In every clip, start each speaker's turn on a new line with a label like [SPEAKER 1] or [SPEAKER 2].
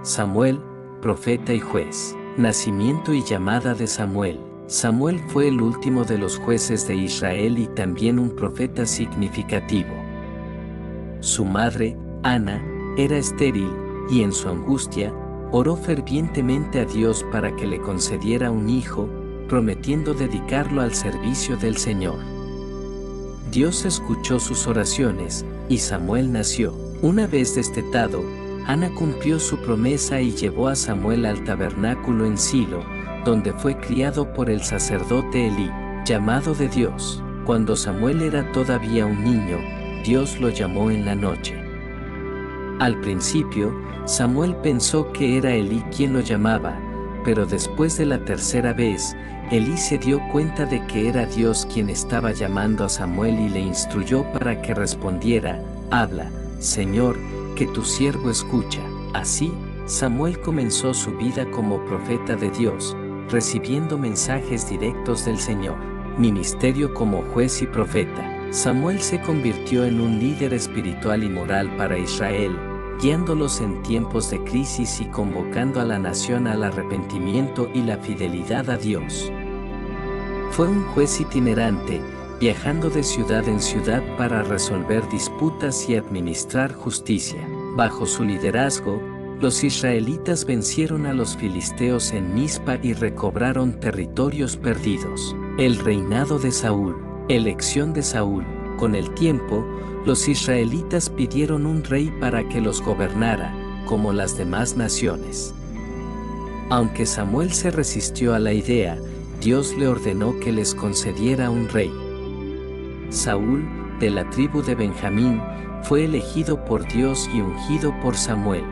[SPEAKER 1] Samuel, profeta y juez. Nacimiento y llamada de Samuel. Samuel fue el último de los jueces de Israel y también un profeta significativo. Su madre, Ana, era estéril, y en su angustia, oró fervientemente a Dios para que le concediera un hijo, prometiendo dedicarlo al servicio del Señor. Dios escuchó sus oraciones, y Samuel nació. Una vez destetado, Ana cumplió su promesa y llevó a Samuel al tabernáculo en Silo, donde fue criado por el sacerdote Elí, llamado de Dios. Cuando Samuel era todavía un niño, Dios lo llamó en la noche. Al principio, Samuel pensó que era Elí quien lo llamaba, pero después de la tercera vez, Elí se dio cuenta de que era Dios quien estaba llamando a Samuel y le instruyó para que respondiera: «Habla, Señor, que tu siervo escucha». Así, Samuel comenzó su vida como profeta de Dios, recibiendo mensajes directos del Señor. Ministerio como juez y profeta. Samuel se convirtió en un líder espiritual y moral para Israel, guiándolos en tiempos de crisis y convocando a la nación al arrepentimiento y la fidelidad a Dios. Fue un juez itinerante, viajando de ciudad en ciudad para resolver disputas y administrar justicia. Bajo su liderazgo, los israelitas vencieron a los filisteos en Mizpa y recobraron territorios perdidos. El reinado de Saúl. Elección de Saúl. Con el tiempo, los israelitas pidieron un rey para que los gobernara, como las demás naciones. Aunque Samuel se resistió a la idea, Dios le ordenó que les concediera un rey. Saúl, de la tribu de Benjamín, fue elegido por Dios y ungido por Samuel.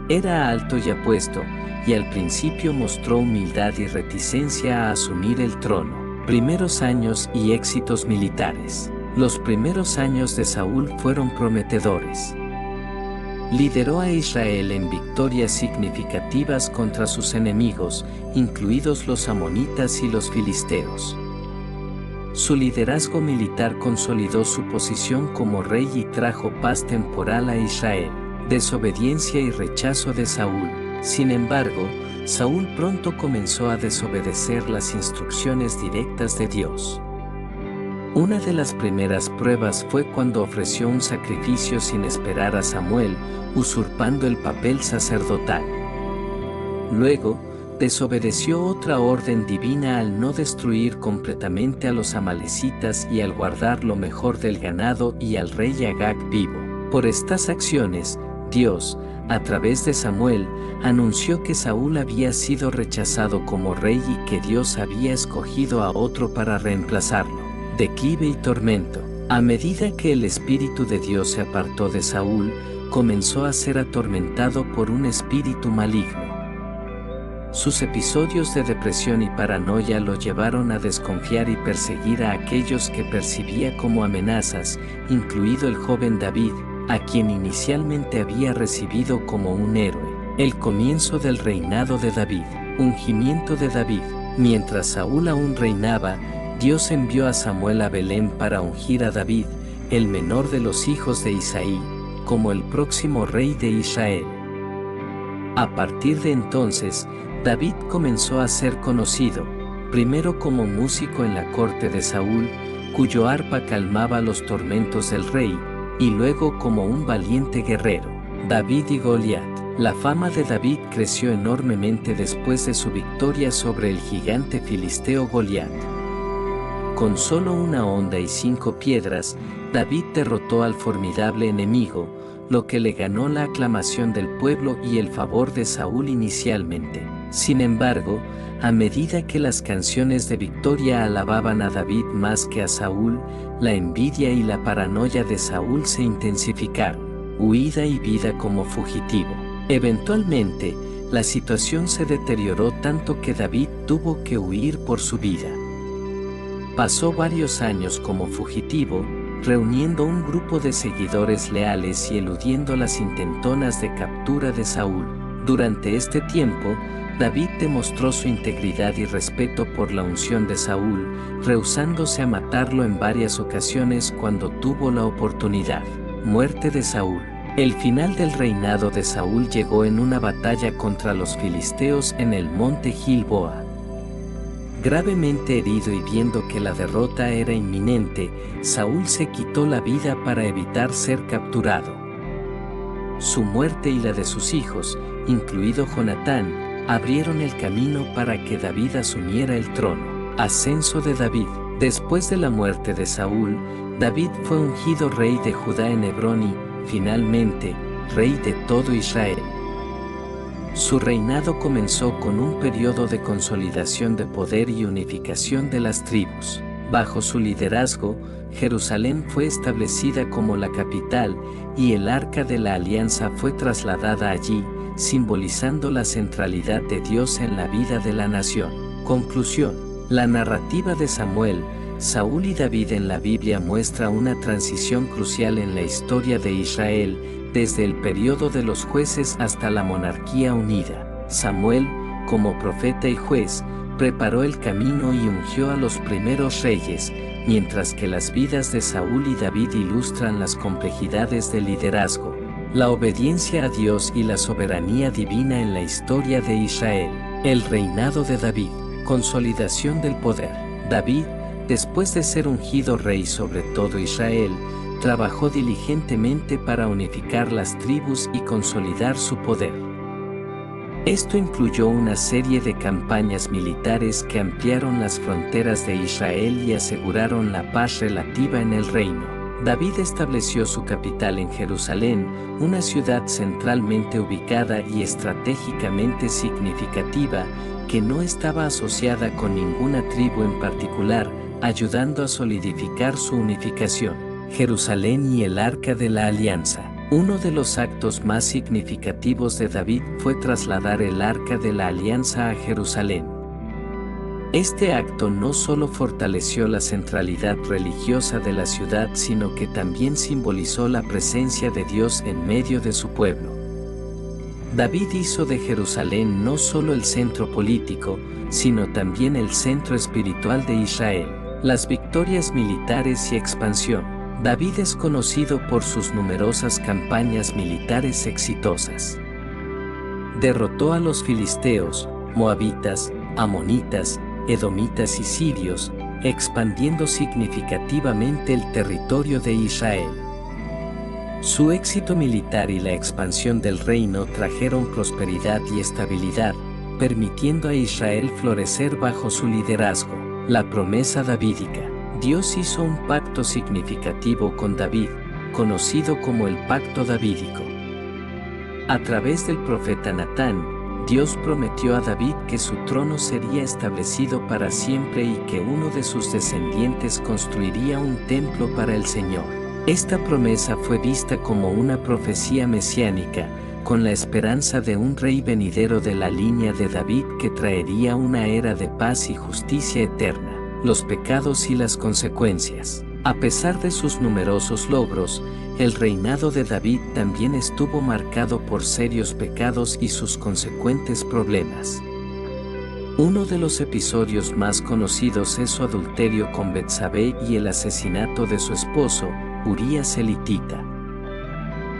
[SPEAKER 1] Era alto y apuesto, y al principio mostró humildad y reticencia a asumir el trono. Primeros años y éxitos militares. Los primeros años de Saúl fueron prometedores. Lideró a Israel en victorias significativas contra sus enemigos, incluidos los amonitas y los filisteos. Su liderazgo militar consolidó su posición como rey y trajo paz temporal a Israel. Desobediencia y rechazo de Saúl. Sin embargo, Saúl pronto comenzó a desobedecer las instrucciones directas de Dios. Una de las primeras pruebas fue cuando ofreció un sacrificio sin esperar a Samuel, usurpando el papel sacerdotal. Luego, desobedeció otra orden divina al no destruir completamente a los amalecitas y al guardar lo mejor del ganado y al rey Agag vivo. Por estas acciones, Dios, a través de Samuel, anunció que Saúl había sido rechazado como rey y que Dios había escogido a otro para reemplazarlo. Declive y tormento. A medida que el Espíritu de Dios se apartó de Saúl, comenzó a ser atormentado por un espíritu maligno. Sus episodios de depresión y paranoia lo llevaron a desconfiar y perseguir a aquellos que percibía como amenazas, incluido el joven David, a quien inicialmente había recibido como un héroe. El comienzo del reinado de David. Ungimiento de David. Mientras Saúl aún reinaba, Dios envió a Samuel a Belén para ungir a David, el menor de los hijos de Isaí, como el próximo rey de Israel. A partir de entonces, David comenzó a ser conocido, primero como músico en la corte de Saúl, cuyo arpa calmaba los tormentos del rey, y luego como un valiente guerrero. David y Goliat. La fama de David creció enormemente después de su victoria sobre el gigante filisteo Goliat. Con solo una honda y 5 piedras, David derrotó al formidable enemigo, lo que le ganó la aclamación del pueblo y el favor de Saúl inicialmente. Sin embargo, a medida que las canciones de victoria alababan a David más que a Saúl, la envidia y la paranoia de Saúl se intensificaron. Huida y vida como fugitivo. Eventualmente, la situación se deterioró tanto que David tuvo que huir por su vida. Pasó varios años como fugitivo, reuniendo un grupo de seguidores leales y eludiendo las intentonas de captura de Saúl. Durante este tiempo, David demostró su integridad y respeto por la unción de Saúl, rehusándose a matarlo en varias ocasiones cuando tuvo la oportunidad. Muerte de Saúl. El final del reinado de Saúl llegó en una batalla contra los filisteos en el monte Gilboa. Gravemente herido y viendo que la derrota era inminente, Saúl se quitó la vida para evitar ser capturado. Su muerte y la de sus hijos, incluido Jonatán, abrieron el camino para que David asumiera el trono. Ascenso de David. Después de la muerte de Saúl, David fue ungido rey de Judá en Hebrón y, finalmente, rey de todo Israel. Su reinado comenzó con un periodo de consolidación de poder y unificación de las tribus. Bajo su liderazgo, Jerusalén fue establecida como la capital y el Arca de la Alianza fue trasladada allí, simbolizando la centralidad de Dios en la vida de la nación. Conclusión. La narrativa de Samuel, Saúl y David en la Biblia muestra una transición crucial en la historia de Israel, desde el periodo de los jueces hasta la monarquía unida. Samuel, como profeta y juez, preparó el camino y ungió a los primeros reyes, mientras que las vidas de Saúl y David ilustran las complejidades del liderazgo, la obediencia a Dios y la soberanía divina en la historia de Israel. El reinado de David. Consolidación del poder. David, después de ser ungido rey sobre todo Israel, trabajó diligentemente para unificar las tribus y consolidar su poder. Esto incluyó una serie de campañas militares que ampliaron las fronteras de Israel y aseguraron la paz relativa en el reino. David estableció su capital en Jerusalén, una ciudad centralmente ubicada y estratégicamente significativa, que no estaba asociada con ninguna tribu en particular, ayudando a solidificar su unificación. Jerusalén y el Arca de la Alianza. Uno de los actos más significativos de David fue trasladar el Arca de la Alianza a Jerusalén. Este acto no solo fortaleció la centralidad religiosa de la ciudad, sino que también simbolizó la presencia de Dios en medio de su pueblo. David hizo de Jerusalén no solo el centro político, sino también el centro espiritual de Israel. Las victorias militares y expansión. David es conocido por sus numerosas campañas militares exitosas. Derrotó a los filisteos, moabitas, amonitas, edomitas y sirios, expandiendo significativamente el territorio de Israel. Su éxito militar y la expansión del reino trajeron prosperidad y estabilidad, permitiendo a Israel florecer bajo su liderazgo. La promesa davídica. Dios hizo un pacto significativo con David, conocido como el Pacto Davídico. A través del profeta Natán, Dios prometió a David que su trono sería establecido para siempre y que uno de sus descendientes construiría un templo para el Señor. Esta promesa fue vista como una profecía mesiánica, con la esperanza de un rey venidero de la línea de David que traería una era de paz y justicia eterna. Los pecados y las consecuencias. A pesar de sus numerosos logros, el reinado de David también estuvo marcado por serios pecados y sus consecuentes problemas. Uno de los episodios más conocidos es su adulterio con Betsabé y el asesinato de su esposo, Urías elitita.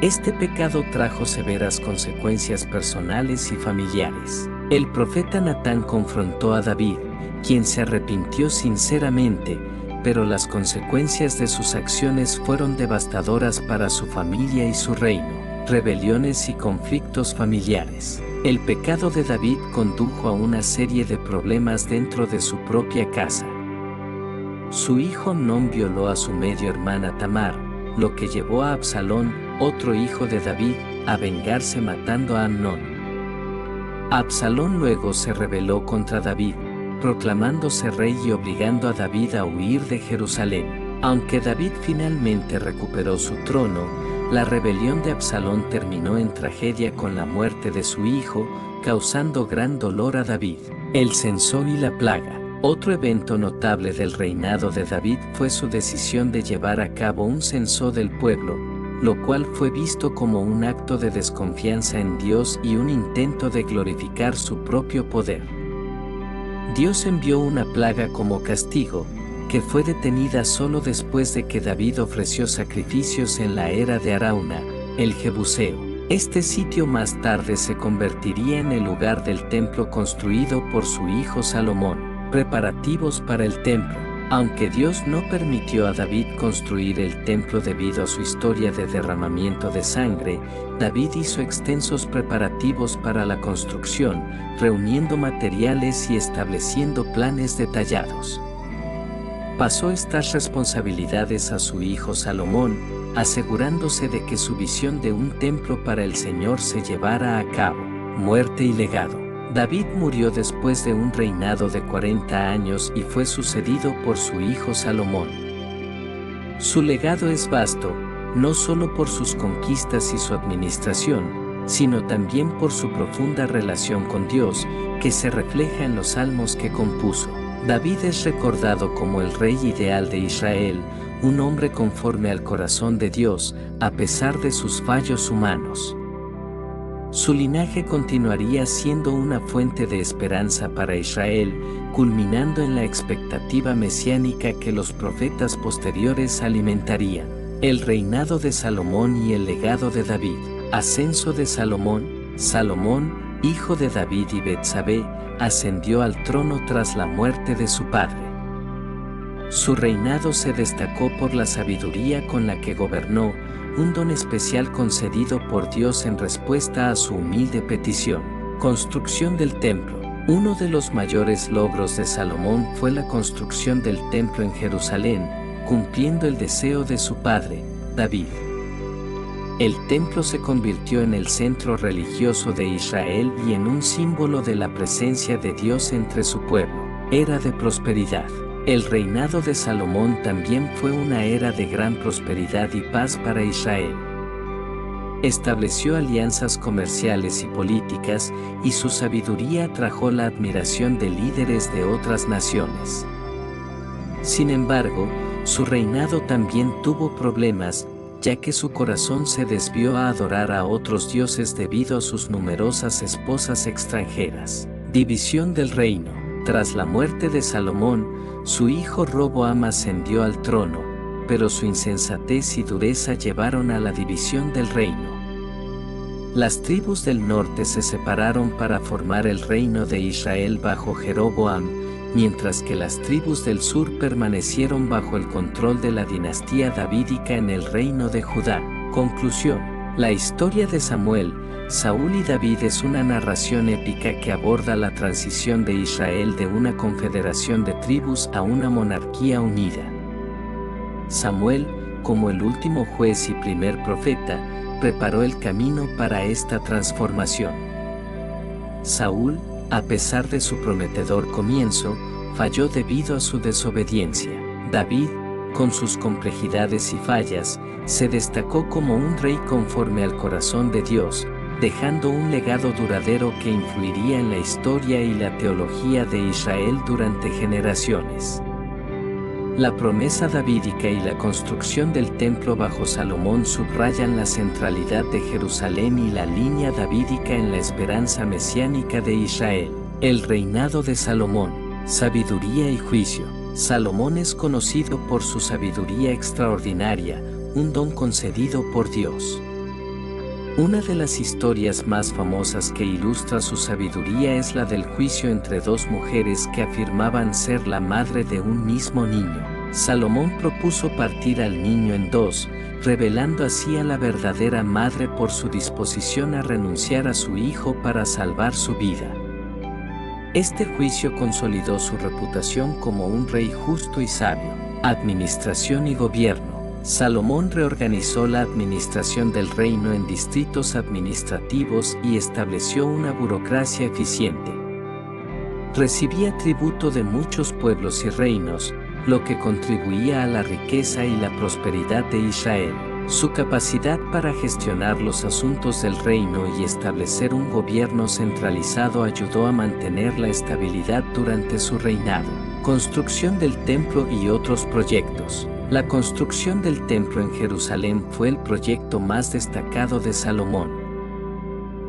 [SPEAKER 1] Este pecado trajo severas consecuencias personales y familiares. El profeta Natán confrontó a David, quien se arrepintió sinceramente, pero las consecuencias de sus acciones fueron devastadoras para su familia y su reino. Rebeliones y conflictos familiares. El pecado de David condujo a una serie de problemas dentro de su propia casa. Su hijo Amnón violó a su medio hermana Tamar, lo que llevó a Absalón, otro hijo de David, a vengarse matando a Amnón. Absalón luego se rebeló contra David, proclamándose rey y obligando a David a huir de Jerusalén. Aunque David finalmente recuperó su trono, la rebelión de Absalón terminó en tragedia con la muerte de su hijo, causando gran dolor a David. El censo y la plaga. Otro evento notable del reinado de David fue su decisión de llevar a cabo un censo del pueblo, lo cual fue visto como un acto de desconfianza en Dios y un intento de glorificar su propio poder. Dios envió una plaga como castigo, que fue detenida solo después de que David ofreció sacrificios en la era de Arauna, el Jebuseo. Este sitio más tarde se convertiría en el lugar del templo construido por su hijo Salomón. Preparativos para el templo. Aunque Dios no permitió a David construir el templo debido a su historia de derramamiento de sangre, David hizo extensos preparativos para la construcción, reuniendo materiales y estableciendo planes detallados. Pasó estas responsabilidades a su hijo Salomón, asegurándose de que su visión de un templo para el Señor se llevara a cabo. Muerte y legado. David murió después de un reinado de 40 años y fue sucedido por su hijo Salomón. Su legado es vasto, no solo por sus conquistas y su administración, sino también por su profunda relación con Dios, que se refleja en los salmos que compuso. David es recordado como el rey ideal de Israel, un hombre conforme al corazón de Dios, a pesar de sus fallos humanos. Su linaje continuaría siendo una fuente de esperanza para Israel, culminando en la expectativa mesiánica que los profetas posteriores alimentarían. El reinado de Salomón y el legado de David. Ascenso de Salomón. Salomón, hijo de David y Betsabé, ascendió al trono tras la muerte de su padre. Su reinado se destacó por la sabiduría con la que gobernó, un don especial concedido por Dios en respuesta a su humilde petición. Construcción del templo. Uno de los mayores logros de Salomón fue la construcción del templo en Jerusalén, cumpliendo el deseo de su padre, David. El templo se convirtió en el centro religioso de Israel y en un símbolo de la presencia de Dios entre su pueblo. Era de prosperidad. El reinado de Salomón también fue una era de gran prosperidad y paz para Israel. Estableció alianzas comerciales y políticas, y su sabiduría atrajo la admiración de líderes de otras naciones. Sin embargo, su reinado también tuvo problemas, ya que su corazón se desvió a adorar a otros dioses debido a sus numerosas esposas extranjeras. División del reino. Tras la muerte de Salomón, su hijo Roboam ascendió al trono, pero su insensatez y dureza llevaron a la división del reino. Las tribus del norte se separaron para formar el reino de Israel bajo Jeroboam, mientras que las tribus del sur permanecieron bajo el control de la dinastía davídica en el reino de Judá. Conclusión. La historia de Samuel, Saúl y David es una narración épica que aborda la transición de Israel de una confederación de tribus a una monarquía unida. Samuel, como el último juez y primer profeta, preparó el camino para esta transformación. Saúl, a pesar de su prometedor comienzo, falló debido a su desobediencia. David, con sus complejidades y fallas, se destacó como un rey conforme al corazón de Dios, dejando un legado duradero que influiría en la historia y la teología de Israel durante generaciones. La promesa davídica y la construcción del templo bajo Salomón subrayan la centralidad de Jerusalén y la línea davídica en la esperanza mesiánica de Israel. El reinado de Salomón, sabiduría y juicio. Salomón es conocido por su sabiduría extraordinaria, un don concedido por Dios. Una de las historias más famosas que ilustra su sabiduría es la del juicio entre dos mujeres que afirmaban ser la madre de un mismo niño. Salomón propuso partir al niño en dos, revelando así a la verdadera madre por su disposición a renunciar a su hijo para salvar su vida. Este juicio consolidó su reputación como un rey justo y sabio. Administración y gobierno. Salomón reorganizó la administración del reino en distritos administrativos y estableció una burocracia eficiente. Recibía tributo de muchos pueblos y reinos, lo que contribuía a la riqueza y la prosperidad de Israel. Su capacidad para gestionar los asuntos del reino y establecer un gobierno centralizado ayudó a mantener la estabilidad durante su reinado. Construcción del templo y otros proyectos. La construcción del templo en Jerusalén fue el proyecto más destacado de Salomón.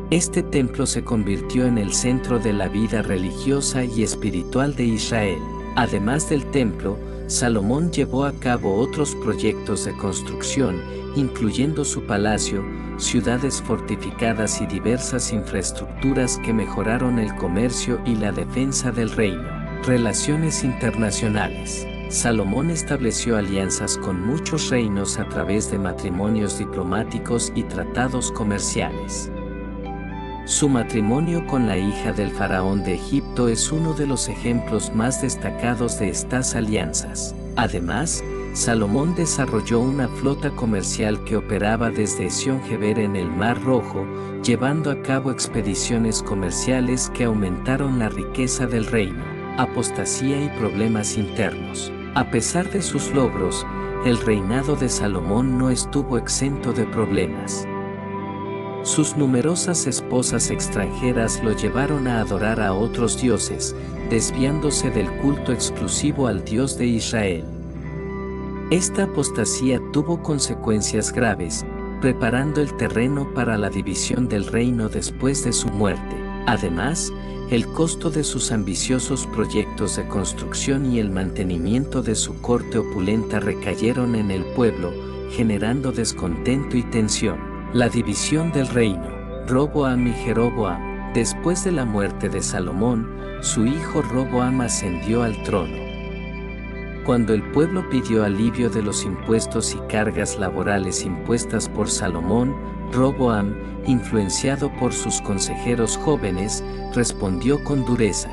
[SPEAKER 1] Este templo se convirtió en el centro de la vida religiosa y espiritual de Israel. Además del templo, Salomón llevó a cabo otros proyectos de construcción, incluyendo su palacio, ciudades fortificadas y diversas infraestructuras que mejoraron el comercio y la defensa del reino. Relaciones internacionales. Salomón estableció alianzas con muchos reinos a través de matrimonios diplomáticos y tratados comerciales. Su matrimonio con la hija del faraón de Egipto es uno de los ejemplos más destacados de estas alianzas. Además, Salomón desarrolló una flota comercial que operaba desde Esión-Geber en el Mar Rojo, llevando a cabo expediciones comerciales que aumentaron la riqueza del reino. Apostasía y problemas internos. A pesar de sus logros, el reinado de Salomón no estuvo exento de problemas. Sus numerosas esposas extranjeras lo llevaron a adorar a otros dioses, desviándose del culto exclusivo al Dios de Israel. Esta apostasía tuvo consecuencias graves, preparando el terreno para la división del reino después de su muerte. Además, el costo de sus ambiciosos proyectos de construcción y el mantenimiento de su corte opulenta recayeron en el pueblo, generando descontento y tensión. La división del reino. Roboam y Jeroboam. Después de la muerte de Salomón, su hijo Roboam ascendió al trono. Cuando el pueblo pidió alivio de los impuestos y cargas laborales impuestas por Salomón, Roboam, influenciado por sus consejeros jóvenes, respondió con dureza.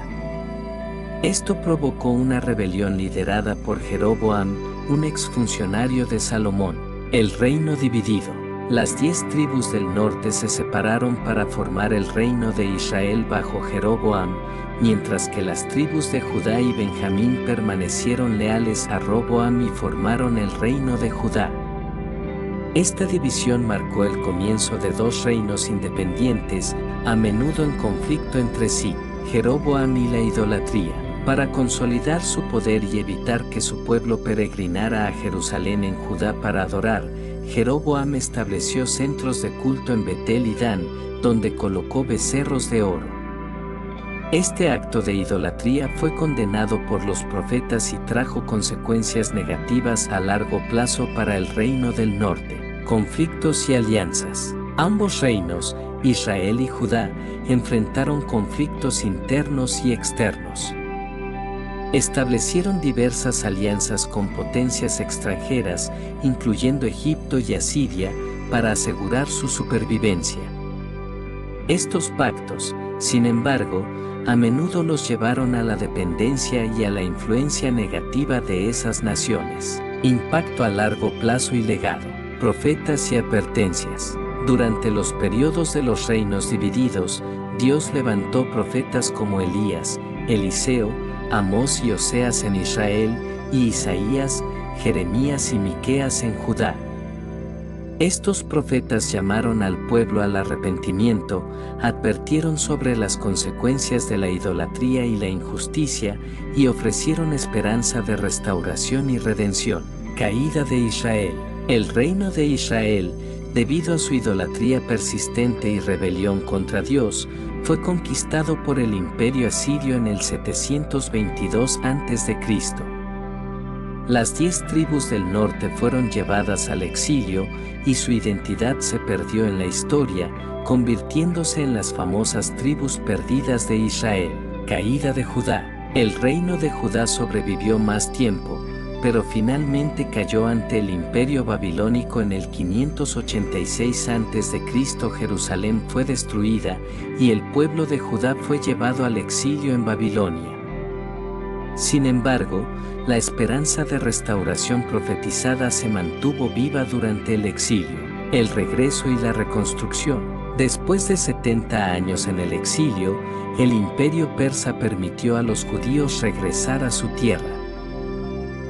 [SPEAKER 1] Esto provocó una rebelión liderada por Jeroboam, un exfuncionario de Salomón. El reino dividido. Las 10 tribus del norte se separaron para formar el reino de Israel bajo Jeroboam, mientras que las tribus de Judá y Benjamín permanecieron leales a Roboam y formaron el reino de Judá. Esta división marcó el comienzo de dos reinos independientes, a menudo en conflicto entre sí, Jeroboam y la idolatría. Para consolidar su poder y evitar que su pueblo peregrinara a Jerusalén en Judá para adorar, Jeroboam estableció centros de culto en Betel y Dan, donde colocó becerros de oro. Este acto de idolatría fue condenado por los profetas y trajo consecuencias negativas a largo plazo para el reino del norte. Conflictos y alianzas. Ambos reinos, Israel y Judá, enfrentaron conflictos internos y externos. Establecieron diversas alianzas con potencias extranjeras, incluyendo Egipto y Asiria, para asegurar su supervivencia. Estos pactos, sin embargo, a menudo los llevaron a la dependencia y a la influencia negativa de esas naciones. Impacto a largo plazo y legado. Profetas y advertencias. Durante los periodos de los reinos divididos, Dios levantó profetas como Elías, Eliseo, Amós y Oseas en Israel, y Isaías, Jeremías y Miqueas en Judá. Estos profetas llamaron al pueblo al arrepentimiento, advirtieron sobre las consecuencias de la idolatría y la injusticia, y ofrecieron esperanza de restauración y redención. Caída de Israel. El reino de Israel, debido a su idolatría persistente y rebelión contra Dios, fue conquistado por el imperio asirio en el 722 a.C. Las 10 tribus del norte fueron llevadas al exilio y su identidad se perdió en la historia, convirtiéndose en las famosas tribus perdidas de Israel. Caída de Judá. El reino de Judá sobrevivió más tiempo, pero finalmente cayó ante el imperio babilónico en el 586 a.C. Jerusalén fue destruida y el pueblo de Judá fue llevado al exilio en Babilonia. Sin embargo, la esperanza de restauración profetizada se mantuvo viva durante el exilio. El regreso y la reconstrucción. Después de 70 años en el exilio, el imperio persa permitió a los judíos regresar a su tierra.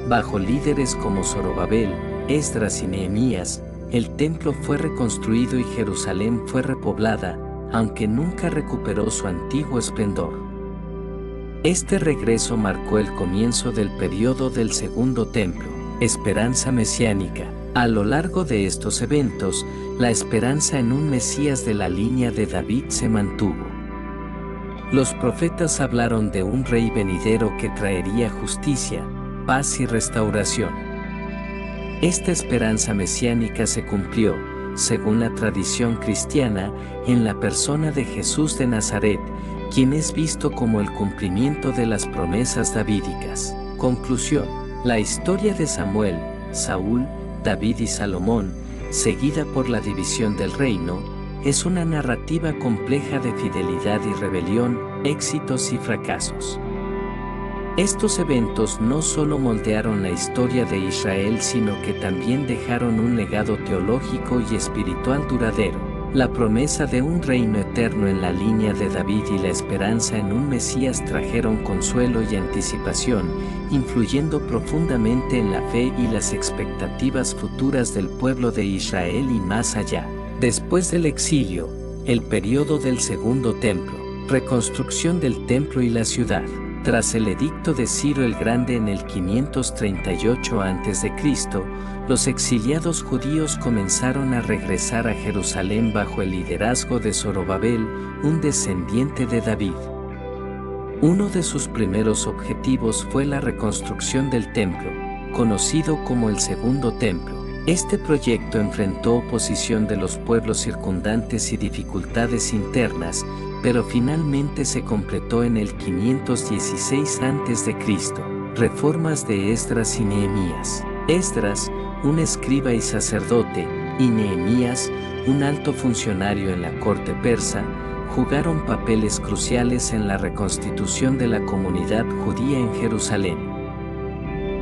[SPEAKER 1] Bajo líderes como Zorobabel, Esdras y Nehemías, el templo fue reconstruido y Jerusalén fue repoblada, aunque nunca recuperó su antiguo esplendor. Este regreso marcó el comienzo del período del Segundo Templo. Esperanza mesiánica. A lo largo de estos eventos, la esperanza en un Mesías de la línea de David se mantuvo. Los profetas hablaron de un rey venidero que traería justicia, paz y restauración. Esta esperanza mesiánica se cumplió, según la tradición cristiana, en la persona de Jesús de Nazaret, quien es visto como el cumplimiento de las promesas davídicas. Conclusión: la historia de Samuel, Saúl, David y Salomón, seguida por la división del reino, es una narrativa compleja de fidelidad y rebelión, éxitos y fracasos. Estos eventos no solo moldearon la historia de Israel, sino que también dejaron un legado teológico y espiritual duradero. La promesa de un reino eterno en la línea de David y la esperanza en un Mesías trajeron consuelo y anticipación, influyendo profundamente en la fe y las expectativas futuras del pueblo de Israel y más allá. Después del exilio, el periodo del Segundo Templo, reconstrucción del templo y la ciudad. Tras el edicto de Ciro el Grande en el 538 a.C., los exiliados judíos comenzaron a regresar a Jerusalén bajo el liderazgo de Zorobabel, un descendiente de David. Uno de sus primeros objetivos fue la reconstrucción del templo, conocido como el Segundo Templo. Este proyecto enfrentó oposición de los pueblos circundantes y dificultades internas, pero finalmente se completó en el 516 a.C. Reformas de Esdras y Nehemías. Esdras, un escriba y sacerdote, y Nehemías, un alto funcionario en la corte persa, jugaron papeles cruciales en la reconstitución de la comunidad judía en Jerusalén.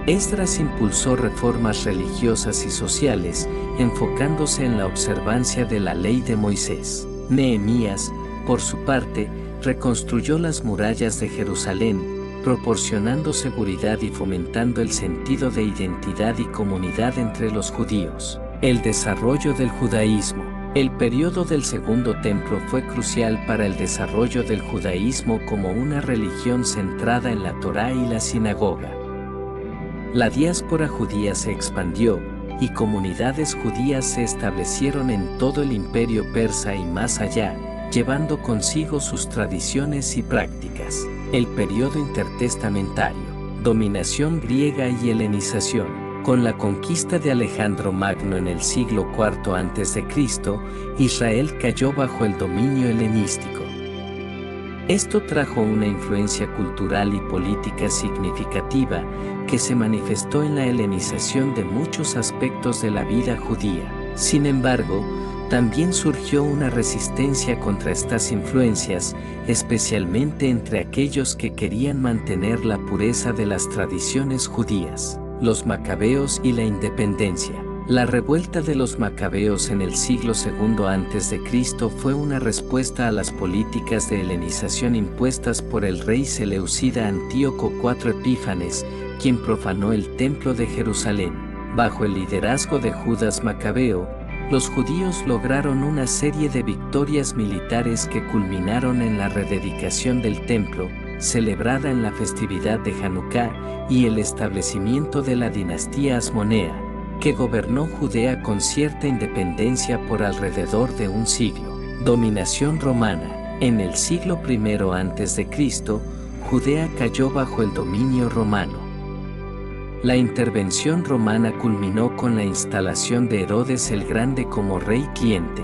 [SPEAKER 1] Esdras impulsó reformas religiosas y sociales, enfocándose en la observancia de la ley de Moisés. Nehemías, por su parte, reconstruyó las murallas de Jerusalén, proporcionando seguridad y fomentando el sentido de identidad y comunidad entre los judíos. El desarrollo del judaísmo. El periodo del Segundo Templo fue crucial para el desarrollo del judaísmo como una religión centrada en la Torá y la sinagoga. La diáspora judía se expandió, y comunidades judías se establecieron en todo el imperio persa y más allá, llevando consigo sus tradiciones y prácticas. El periodo intertestamentario, dominación griega y helenización. Con la conquista de Alejandro Magno en el siglo IV a.C., Israel cayó bajo el dominio helenístico. Esto trajo una influencia cultural y política significativa que se manifestó en la helenización de muchos aspectos de la vida judía. Sin embargo, también surgió una resistencia contra estas influencias, especialmente entre aquellos que querían mantener la pureza de las tradiciones judías. Los macabeos y la independencia. La revuelta de los macabeos en el siglo II a.C. fue una respuesta a las políticas de helenización impuestas por el rey seleucida Antíoco IV Epífanes, quien profanó el templo de Jerusalén. Bajo el liderazgo de Judas Macabeo, los judíos lograron una serie de victorias militares que culminaron en la rededicación del templo, celebrada en la festividad de Hanukkah, y el establecimiento de la dinastía Asmonea, que gobernó Judea con cierta independencia por alrededor de un siglo. Dominación romana. En el siglo I a.C., Judea cayó bajo el dominio romano. La intervención romana culminó con la instalación de Herodes el Grande como rey cliente.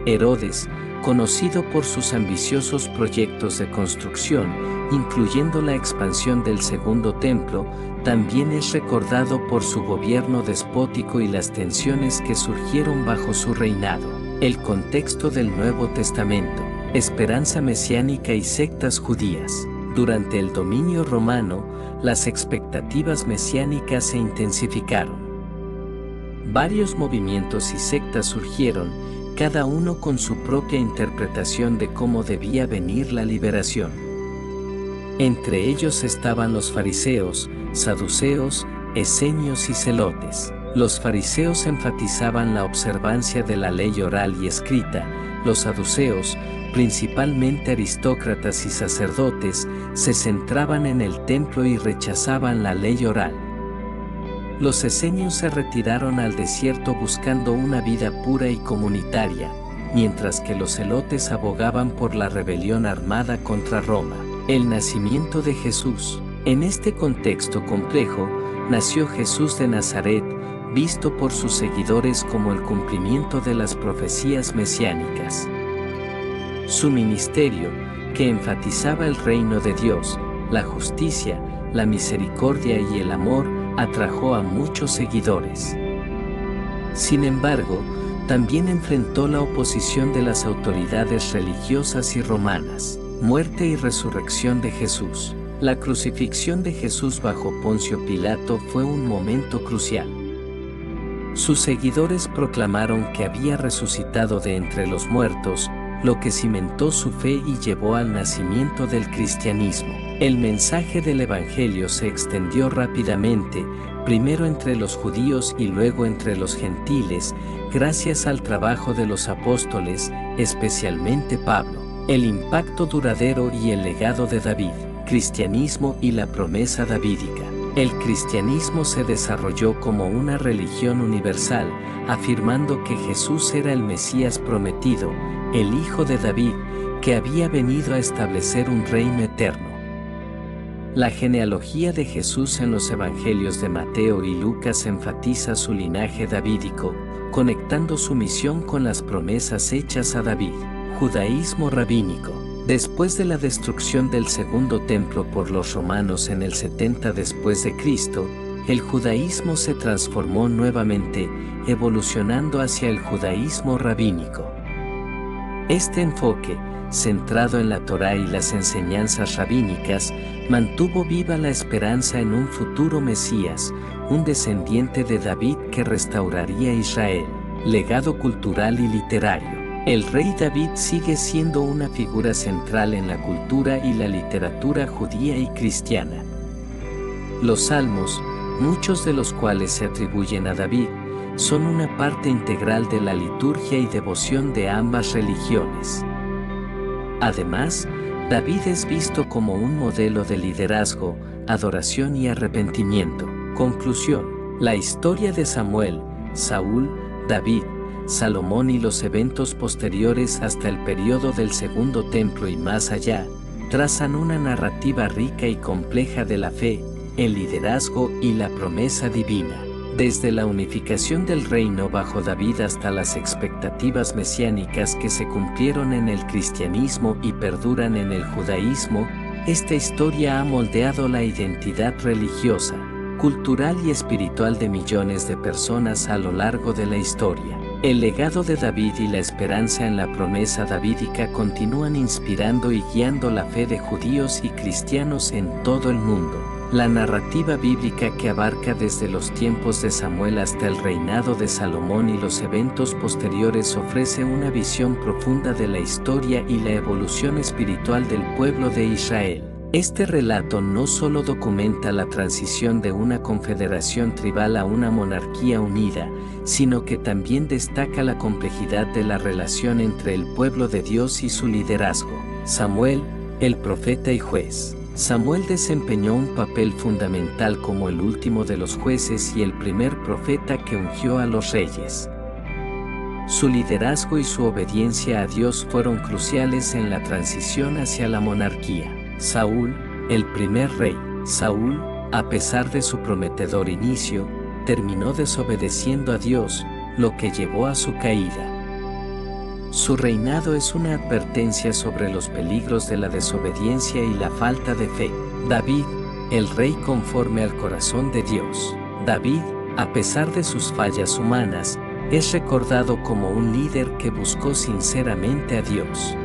[SPEAKER 1] Herodes, conocido por sus ambiciosos proyectos de construcción, incluyendo la expansión del Segundo Templo, también es recordado por su gobierno despótico y las tensiones que surgieron bajo su reinado. El contexto del Nuevo Testamento. Esperanza mesiánica y sectas judías. Durante el dominio romano, las expectativas mesiánicas se intensificaron. Varios movimientos y sectas surgieron, cada uno con su propia interpretación de cómo debía venir la liberación. Entre ellos estaban los fariseos, saduceos, esenios y celotes. Los fariseos enfatizaban la observancia de la ley oral y escrita. Los saduceos, principalmente aristócratas y sacerdotes, se centraban en el templo y rechazaban la ley oral. Los esenios se retiraron al desierto buscando una vida pura y comunitaria, mientras que los celotes abogaban por la rebelión armada contra Roma. El nacimiento de Jesús. En este contexto complejo, nació Jesús de Nazaret, visto por sus seguidores como el cumplimiento de las profecías mesiánicas. Su ministerio, que enfatizaba el reino de Dios, la justicia, la misericordia y el amor, atrajo a muchos seguidores. Sin embargo, también enfrentó la oposición de las autoridades religiosas y romanas. Muerte y resurrección de Jesús. La crucifixión de Jesús bajo Poncio Pilato fue un momento crucial. Sus seguidores proclamaron que había resucitado de entre los muertos, lo que cimentó su fe y llevó al nacimiento del cristianismo. El mensaje del Evangelio se extendió rápidamente, primero entre los judíos y luego entre los gentiles, gracias al trabajo de los apóstoles, especialmente Pablo. El impacto duradero y el legado de David, cristianismo y la promesa davídica. El cristianismo se desarrolló como una religión universal, afirmando que Jesús era el Mesías prometido, el Hijo de David, que había venido a establecer un reino eterno. La genealogía de Jesús en los evangelios de Mateo y Lucas enfatiza su linaje davídico, conectando su misión con las promesas hechas a David. Judaísmo rabínico. Después de la destrucción del segundo templo por los romanos en el 70 después de Cristo, el judaísmo se transformó nuevamente, evolucionando hacia el judaísmo rabínico. Este enfoque, centrado en la Torá y las enseñanzas rabínicas, mantuvo viva la esperanza en un futuro Mesías, un descendiente de David que restauraría Israel. Legado cultural y literario. El rey David sigue siendo una figura central en la cultura y la literatura judía y cristiana. Los salmos, muchos de los cuales se atribuyen a David, son una parte integral de la liturgia y devoción de ambas religiones. Además, David es visto como un modelo de liderazgo, adoración y arrepentimiento. Conclusión: la historia de Samuel, Saúl, David, Salomón y los eventos posteriores hasta el periodo del Segundo Templo y más allá, trazan una narrativa rica y compleja de la fe, el liderazgo y la promesa divina. Desde la unificación del reino bajo David hasta las expectativas mesiánicas que se cumplieron en el cristianismo y perduran en el judaísmo, esta historia ha moldeado la identidad religiosa, cultural y espiritual de millones de personas a lo largo de la historia. El legado de David y la esperanza en la promesa davídica continúan inspirando y guiando la fe de judíos y cristianos en todo el mundo. La narrativa bíblica que abarca desde los tiempos de Samuel hasta el reinado de Salomón y los eventos posteriores ofrece una visión profunda de la historia y la evolución espiritual del pueblo de Israel. Este relato no solo documenta la transición de una confederación tribal a una monarquía unida, sino que también destaca la complejidad de la relación entre el pueblo de Dios y su liderazgo. Samuel, el profeta y juez. Samuel desempeñó un papel fundamental como el último de los jueces y el primer profeta que ungió a los reyes. Su liderazgo y su obediencia a Dios fueron cruciales en la transición hacia la monarquía. Saúl, el primer rey. Saúl, a pesar de su prometedor inicio, terminó desobedeciendo a Dios, lo que llevó a su caída. Su reinado es una advertencia sobre los peligros de la desobediencia y la falta de fe. David, el rey conforme al corazón de Dios. David, a pesar de sus fallas humanas, es recordado como un líder que buscó sinceramente a Dios.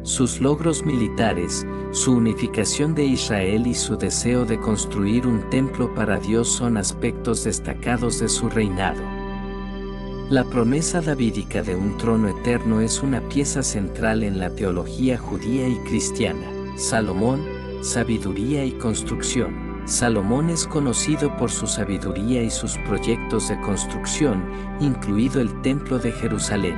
[SPEAKER 1] Sus logros militares, su unificación de Israel y su deseo de construir un templo para Dios son aspectos destacados de su reinado. La promesa davídica de un trono eterno es una pieza central en la teología judía y cristiana. Salomón, sabiduría y construcción. Salomón es conocido por su sabiduría y sus proyectos de construcción, incluido el Templo de Jerusalén.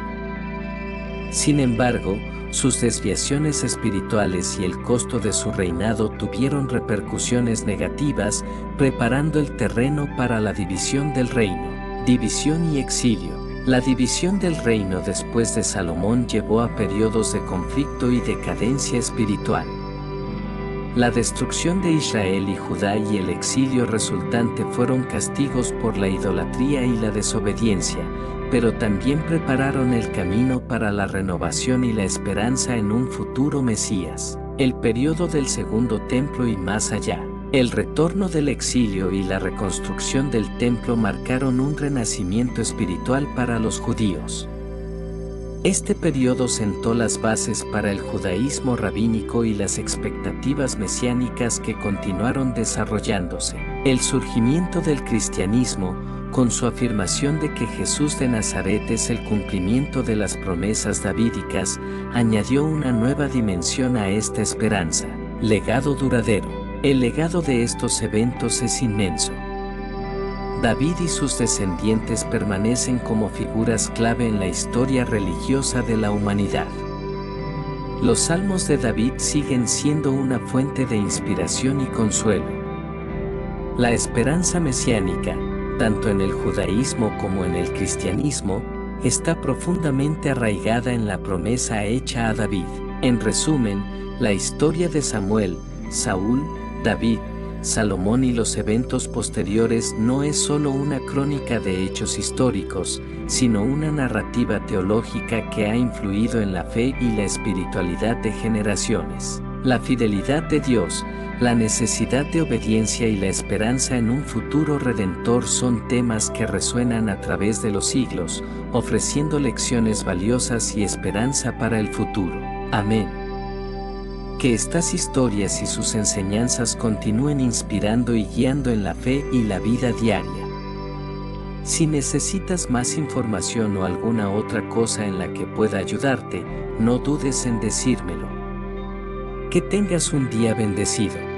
[SPEAKER 1] Sin embargo, sus desviaciones espirituales y el costo de su reinado tuvieron repercusiones negativas, preparando el terreno para la división del reino. División y exilio. La división del reino después de Salomón llevó a periodos de conflicto y decadencia espiritual. La destrucción de Israel y Judá y el exilio resultante fueron castigos por la idolatría y la desobediencia, pero también prepararon el camino para la renovación y la esperanza en un futuro Mesías, el período del Segundo Templo y más allá. El retorno del exilio y la reconstrucción del templo marcaron un renacimiento espiritual para los judíos. Este periodo sentó las bases para el judaísmo rabínico y las expectativas mesiánicas que continuaron desarrollándose. El surgimiento del cristianismo, con su afirmación de que Jesús de Nazaret es el cumplimiento de las promesas davídicas, añadió una nueva dimensión a esta esperanza. Legado duradero. El legado de estos eventos es inmenso. David y sus descendientes permanecen como figuras clave en la historia religiosa de la humanidad. Los salmos de David siguen siendo una fuente de inspiración y consuelo. La esperanza mesiánica, tanto en el judaísmo como en el cristianismo, está profundamente arraigada en la promesa hecha a David. En resumen, la historia de Samuel, Saúl, David, Salomón y los eventos posteriores no es solo una crónica de hechos históricos, sino una narrativa teológica que ha influido en la fe y la espiritualidad de generaciones. La fidelidad de Dios, la necesidad de obediencia y la esperanza en un futuro redentor son temas que resuenan a través de los siglos, ofreciendo lecciones valiosas y esperanza para el futuro. Amén. Que estas historias y sus enseñanzas continúen inspirando y guiando en la fe y la vida diaria. Si necesitas más información o alguna otra cosa en la que pueda ayudarte, no dudes en decírmelo. Que tengas un día bendecido.